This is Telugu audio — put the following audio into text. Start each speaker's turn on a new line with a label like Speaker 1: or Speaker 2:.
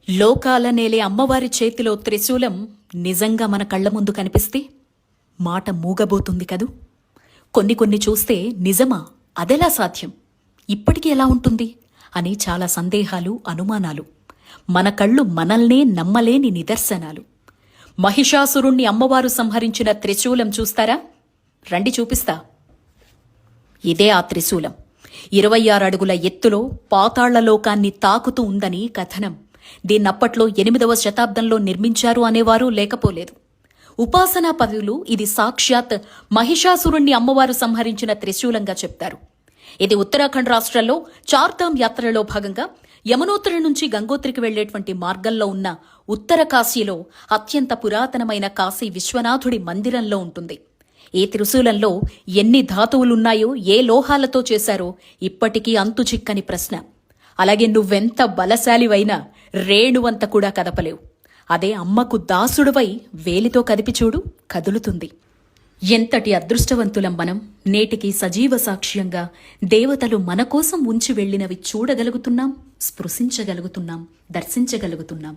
Speaker 1: లోకాల నేలే అమ్మవారి చేతిలో త్రిశూలం నిజంగా మన కళ్ల ముందు కనిపిస్తే మాట మూగబోతుంది కదూ. కొన్ని చూస్తే నిజమా, అదెలా సాధ్యం, ఇప్పటికీ ఎలా ఉంటుంది అని చాలా సందేహాలు, అనుమానాలు. మన కళ్ళు మనల్నే నమ్మలేని నిదర్శనాలు. మహిషాసురుణ్ణి అమ్మవారు సంహరించిన త్రిశూలం చూస్తారా? రండి చూపిస్తా. ఇదే ఆ త్రిశూలం. 26 అడుగుల ఎత్తులో పాతాళ్లలోకాన్ని తాకుతూ ఉందని కథనం. దీన్నప్పట్లో 8వ శతాబ్దంలో నిర్మించారు అనేవారు లేకపోలేదు. ఉపాసనా పదులు ఇది సాక్షాత్ మహిషాసురుణ్ణి అమ్మవారు సంహరించిన త్రిశూలంగా చెప్తారు. ఇది ఉత్తరాఖండ్ రాష్ట్రంలో చార్ధామ్ యాత్రలో భాగంగా యమునోత్రి నుంచి గంగోత్రికి వెళ్లేటువంటి మార్గంలో ఉన్న ఉత్తర కాశీలో అత్యంత పురాతనమైన కాశీ విశ్వనాథుడి మందిరంలో ఉంటుంది. ఈ త్రిశూలంలో ఎన్ని ధాతువులున్నాయో, ఏ లోహాలతో చేశారో ఇప్పటికీ అంతు చిక్కని ప్రశ్న. అలాగే నువ్వెంత బలశాలివైనా రేణువంత కూడా కదపలేవు. అదే అమ్మకు దాసుడువై వేలితో కదిపి చూడు, కదులుతుంది. ఎంతటి అదృష్టవంతులం మనం. నేటికి సజీవ సాక్ష్యంగా దేవతలు మన కోసం ఉంచి వెళ్లినవి చూడగలుగుతున్నాం, స్పృశించగలుగుతున్నాం, దర్శించగలుగుతున్నాం.